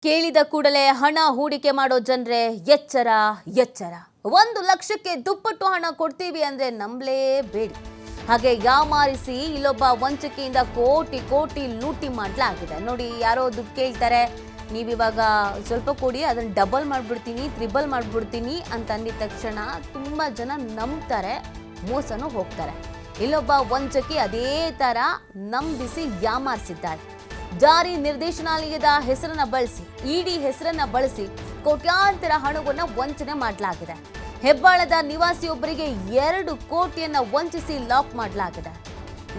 ಕೇಳಿದ ಕೂಡಲೇ ಹಣ ಹೂಡಿಕೆ ಮಾಡೋ ಜನರೇ ಎಚ್ಚರ ಎಚ್ಚರ. 1 ಲಕ್ಷಕ್ಕೆ ದುಪ್ಪಟ್ಟು ಹಣ ಕೊಡ್ತೀವಿ ಅಂದ್ರೆ ನಂಬಲೇಬೇಡಿ. ಹಾಗೆ ಯಾಮಾರಿಸಿ ಇಲ್ಲೊಬ್ಬ ವಂಚಕೆಯಿಂದ ಕೋಟಿ ಕೋಟಿ ಲೂಟಿ ಮಾಡಲಾಗಿದೆ. ನೋಡಿ, ಯಾರೋ ದುಡ್ಡು ಕೇಳ್ತಾರೆ, ನೀವಿವಾಗ ಸ್ವಲ್ಪ ಕೊಡಿ, ಅದನ್ನು ಡಬಲ್ ಮಾಡಿಬಿಡ್ತೀನಿ, ತ್ರಿಬಲ್ ಮಾಡಿಬಿಡ್ತೀನಿ ಅಂತ ಅಂದಿದ ತಕ್ಷಣ ತುಂಬ ಜನ ನಂಬ್ತಾರೆ, ಮೋಸನೂ ಹೋಗ್ತಾರೆ. ಇಲ್ಲೊಬ್ಬ ವಂಚಕಿ ಅದೇ ಥರ ನಂಬಿಸಿ ಯಾಮಾರಿಸಿದ್ದಾಳೆ. ಜಾರಿ ನಿರ್ದೇಶನಾಲಯದ ಹೆಸರನ್ನ ಬಳಸಿ, ಇಡಿ ಹೆಸರನ್ನ ಬಳಸಿ ಕೋಟ್ಯಾಂತರ ಹಣವನ್ನು ವಂಚನೆ ಮಾಡಲಾಗಿದೆ. ಹೆಬ್ಬಾಳದ ನಿವಾಸಿಯೊಬ್ಬರಿಗೆ 2 ಕೋಟಿಯನ್ನ ವಂಚಿಸಿ ಲಾಕ್ ಮಾಡಲಾಗಿದೆ.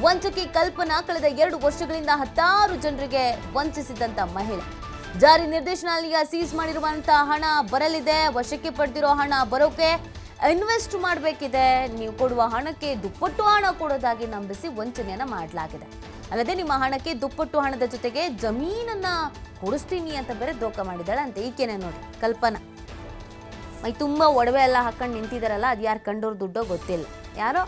ವಂಚಕಿ ಕಲ್ಪನಾ ಕಳೆದ 2 ವರ್ಷಗಳಿಂದ 10 ಜನರಿಗೆ ವಂಚಿಸಿದಂತ ಮಹಿಳೆ. ಜಾರಿ ನಿರ್ದೇಶನಾಲಯ ಸೀಸ್ ಮಾಡಿರುವಂತಹ ಹಣ ಬರಲಿದೆ. ವಶಕ್ಕೆ ಪಡೆದಿರೋ ಹಣ ಬರೋಕೆ ಇನ್ವೆಸ್ಟ್ ಮಾಡಬೇಕಿದೆ. ನೀವು ಕೊಡುವ ಹಣಕ್ಕೆ ದುಪ್ಪಟ್ಟು ಹಣ ಕೊಡೋದಾಗಿ ನಂಬಿಸಿ ವಂಚನೆಯನ್ನ ಮಾಡಲಾಗಿದೆ. ಅಲ್ಲದೆ ನಿಮ್ಮ ಹಣಕ್ಕೆ ದುಪ್ಪಟ್ಟು ಹಣದ ಜೊತೆಗೆ ಜಮೀನನ್ನ ಕೊಡಿಸ್ತೀನಿ ಅಂತ ಬೇರೆ ದೋಖ ಮಾಡಿದಾಳೆ ಅಂತ. ಈಕೆನೆ ನೋಡಿ, ಕಲ್ಪನಾ. ಮೈ ತುಂಬ ಒಡವೆ ಎಲ್ಲ ಹಾಕೊಂಡು ನಿಂತಿದ್ದಾರಲ್ಲ, ಅದು ಯಾರು ಕಂಡೋರು ದುಡ್ಡೋ ಗೊತ್ತಿಲ್ಲ. ಯಾರೋ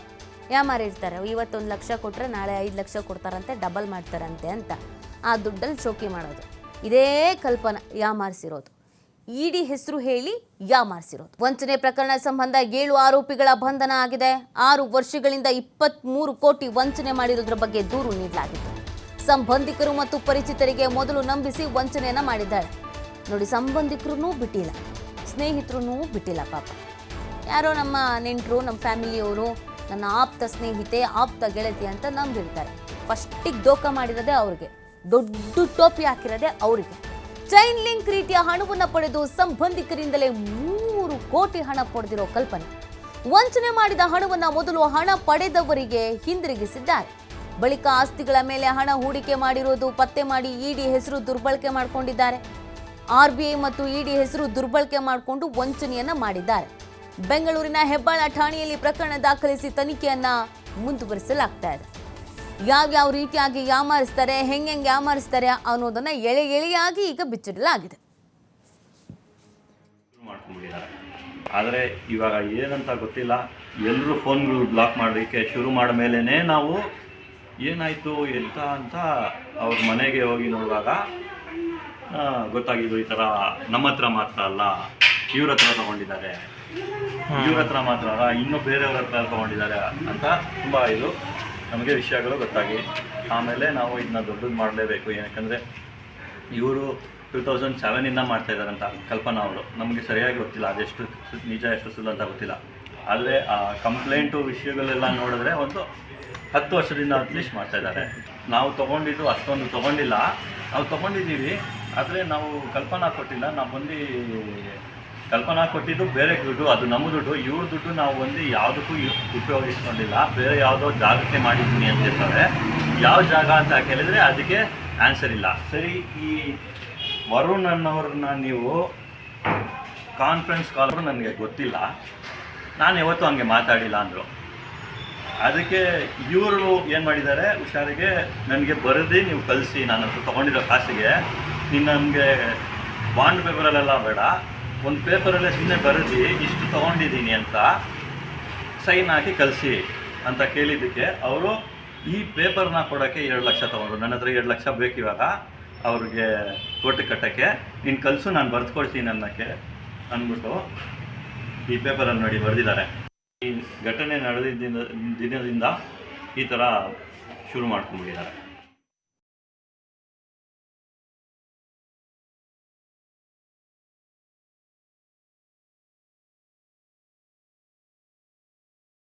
ಯಾಮಾರಿರ್ತಾರೆ, ಇವತ್ತು 1 ಲಕ್ಷ ಕೊಟ್ಟರೆ ನಾಳೆ 5 ಲಕ್ಷ ಕೊಡ್ತಾರಂತೆ, ಡಬಲ್ ಮಾಡ್ತಾರಂತೆ ಅಂತ ಆ ದುಡ್ಡಲ್ಲಿ ಶೋಕಿ ಮಾಡೋದು. ಇದೇ ಕಲ್ಪನಾ ಯಾಮಾರಿಸಿರೋದು. ಇಡಿ ಹೆಸರು ಹೇಳಿ ಯಾಮಾರಿಸಿರೋದು. ವಂಚನೆ ಪ್ರಕರಣ ಸಂಬಂಧ 7 ಆರೋಪಿಗಳ ಬಂಧನ ಆಗಿದೆ. 6 ವರ್ಷಗಳಿಂದ 23 ಕೋಟಿ ವಂಚನೆ ಮಾಡಿರೋದ್ರ ಬಗ್ಗೆ ದೂರು ನೀಡಲಾಗಿದೆ. ಸಂಬಂಧಿಕರು ಮತ್ತು ಪರಿಚಿತರಿಗೆ ಮೊದಲು ನಂಬಿಸಿ ವಂಚನೆಯನ್ನ ಮಾಡಿದ್ದಾಳೆ. ನೋಡಿ, ಸಂಬಂಧಿಕರೂ ಬಿಟ್ಟಿಲ್ಲ, ಸ್ನೇಹಿತರು ಬಿಟ್ಟಿಲ್ಲ. ಪಾಪ ಯಾರೋ ನಮ್ಮ ನೆಂಟರು, ನಮ್ಮ ಫ್ಯಾಮಿಲಿಯವರು, ನನ್ನ ಆಪ್ತ ಸ್ನೇಹಿತೆ, ಆಪ್ತ ಗೆಳತಿ ಅಂತ ನಂಬಿರ್ತಾರೆ. ಫಸ್ಟಿಗೆ ದೋಖ ಮಾಡಿರೋದೇ ಅವ್ರಿಗೆ, ದೊಡ್ಡ ಟೋಪಿ ಹಾಕಿರೋದೇ ಅವರಿಗೆ. ಚೈನ್ ಲಿಂಕ್ ರೀತಿಯ ಹಣವನ್ನು ಪಡೆದು ಸಂಬಂಧಿಕರಿಂದಲೇ 3 ಕೋಟಿ ಹಣ ಪಡೆದಿರೋ ಕಲ್ಪನೆ ವಂಚನೆ ಮಾಡಿದ ಹಣವನ್ನು ಮೊದಲು ಹಣ ಪಡೆದವರಿಗೆ ಹಿಂದಿರುಗಿಸಿದ್ದಾರೆ. ಬಳಿಕ ಆಸ್ತಿಗಳ ಮೇಲೆ ಹಣ ಹೂಡಿಕೆ ಮಾಡಿರೋದು ಪತ್ತೆ ಮಾಡಿ ಇಡಿ ಹೆಸರು ದುರ್ಬಳಕೆ ಮಾಡಿಕೊಂಡಿದ್ದಾರೆ. ಆರ್ಬಿಐ ಮತ್ತು ಇಡಿ ಹೆಸರು ದುರ್ಬಳಕೆ ಮಾಡಿಕೊಂಡು ವಂಚನೆಯನ್ನ ಮಾಡಿದ್ದಾರೆ. ಬೆಂಗಳೂರಿನ ಹೆಬ್ಬಾಳ ಠಾಣೆಯಲ್ಲಿ ಪ್ರಕರಣ ದಾಖಲಿಸಿ ತನಿಖೆಯನ್ನ ಮುಂದುವರಿಸಲಾಗ್ತಾ ಇದೆ. ಯಾವ್ಯಾವ ರೀತಿಯಾಗಿ ಯಾಮಾರಿಸ್ತಾರೆ, ಹೆಂಗೆ ಯಾಮಾರಿಸ್ತಾರೆ ಅನ್ನೋದನ್ನ ಎಳೆಯಾಗಿ ಈಗ ಬಿಚ್ಚಿಡಲಾಗಿದೆ. ಆದರೆ ಇವಾಗ ಏನಂತ ಗೊತ್ತಿಲ್ಲ, ಎಲ್ಲರೂ ಫೋನ್ಗಳು ಬ್ಲಾಕ್ ಮಾಡೋದಕ್ಕೆ ಶುರು ಮಾಡಿದ ಮೇಲೇ ನಾವು ಏನಾಯಿತು ಎಂತ ಅಂತ ಅವ್ರ ಮನೆಗೆ ಹೋಗಿ ನೋಡುವಾಗ ಗೊತ್ತಾಗಿದ್ದು, ಈ ಥರ ನಮ್ಮ ಹತ್ರ ಮಾತ್ರ ಅಲ್ಲ, ಇವ್ರ ಹತ್ರ ತೊಗೊಂಡಿದ್ದಾರೆ, ಇವ್ರ ಹತ್ರ ಮಾತ್ರ ಅಲ್ಲ, ಇನ್ನೂ ಬೇರೆಯವ್ರ ಹತ್ರ ತೊಗೊಂಡಿದ್ದಾರೆ ಅಂತ ತುಂಬ ಇದು ನಮಗೆ ವಿಷಯಗಳು ಗೊತ್ತಾಗಿ ಆಮೇಲೆ ನಾವು ಇದನ್ನ ದೊಡ್ಡದು ಮಾಡಲೇಬೇಕು. ಯಾಕಂದರೆ ಇವರು 2007ಇಂದ ಮಾಡ್ತಾಯಿದ್ದಾರಂತ ಕಲ್ಪನಾ ಅವರು. ನಮಗೆ ಸರಿಯಾಗಿ ಗೊತ್ತಿಲ್ಲ ಅದೆಷ್ಟು ನಿಜ ಎಷ್ಟು ಸುಳ್ಳು ಅಂತ ಗೊತ್ತಿಲ್ಲ. ಆದರೆ ಆ ಕಂಪ್ಲೇಂಟು ವಿಷಯಗಳೆಲ್ಲ ನೋಡಿದ್ರೆ ಒಂದು 10 ವರ್ಷದಿಂದ ಅಟ್ಲೀಸ್ಟ್ ಮಾಡ್ತಾಯಿದ್ದಾರೆ. ನಾವು ತೊಗೊಂಡಿದ್ದು ಅಷ್ಟೊಂದು ತೊಗೊಂಡಿಲ್ಲ, ನಾವು ತೊಗೊಂಡಿದ್ದೀವಿ, ಆದರೆ ನಾವು ಕಲ್ಪನಾ ಕೊಟ್ಟಿಲ್ಲ. ನಾವು ಬಂದು ಕಲ್ಪನಾ ಕೊಟ್ಟಿದ್ದು ಬೇರೆ ದುಡ್ಡು, ಅದು ನಮ್ಮ ದುಡ್ಡು. ಇವ್ರ ದುಡ್ಡು ನಾವು ಬಂದು ಯಾವುದಕ್ಕೂ ಉಪಯೋಗಿಸ್ಕೊಂಡಿಲ್ಲ, ಬೇರೆ ಯಾವುದೋ ಜಾಗಕ್ಕೆ ಮಾಡಿದ್ದೀನಿ ಅಂತ ಹೇಳ್ತಾರೆ. ಯಾವ ಜಾಗ ಅಂತ ಕೇಳಿದರೆ ಅದಕ್ಕೆ ಆನ್ಸರ್ ಇಲ್ಲ. ಸರಿ, ಈ ವರುಣ್ ಅನ್ನೋರನ್ನ ನೀವು ಕಾನ್ಫರೆನ್ಸ್ ಕಾಲ್ ನನಗೆ ಗೊತ್ತಿಲ್ಲ, ನಾನು ಯಾವತ್ತೂ ಹಂಗೆ ಮಾತಾಡಿಲ್ಲ ಅಂದರು. ಅದಕ್ಕೆ ಇವರು ಏನು ಮಾಡಿದ್ದಾರೆ, ಹುಷಾರಿಗೆ ನನಗೆ ಬರೆದು ನೀವು ಕಳಿಸಿ, ನಾನು ಹತ್ರ ತೊಗೊಂಡಿರೋ ಕಾಸಿಗೆ ನೀನು ನನಗೆ ಬಾಂಡ್ ಪೇಪರಲ್ಲೆಲ್ಲ ಬೇಡ, ಒಂದು ಪೇಪರಲ್ಲೇ ಸುಮ್ಮನೆ ಬರೆದು ಇಷ್ಟು ತೊಗೊಂಡಿದ್ದೀನಿ ಅಂತ ಸೈನ್ ಹಾಕಿ ಕಳಿಸಿ ಅಂತ ಕೇಳಿದ್ದಕ್ಕೆ ಅವರು ಈ ಪೇಪರ್ನ ಕೊಡೋಕ್ಕೆ 2 ಲಕ್ಷ ತೊಗೊಂಡ್ರು. ನನ್ನ ಹತ್ರ 2 ಲಕ್ಷ ಬೇಕು ಇವಾಗ ಅವ್ರಿಗೆ ಕೋರ್ಟಿಗೆ ಕಟ್ಟೋಕ್ಕೆ, ನೀನು ಕಳಿಸು, ನಾನು ಬರೆದು ಕೊಡ್ತೀನಿ ಅನ್ನೋಕ್ಕೆ ಅಂದ್ಬಿಟ್ಟು ಈ ಪೇಪರನ್ನು ನೋಡಿ ಬರೆದಿದ್ದಾರೆ. ಈ ಘಟನೆ ನಡೆದಿದ್ದ ದಿನದಿಂದ ಈ ಥರ ಶುರು ಮಾಡ್ಕೊಂಡ್ಬಿಟ್ಟಿದ್ದಾರೆ.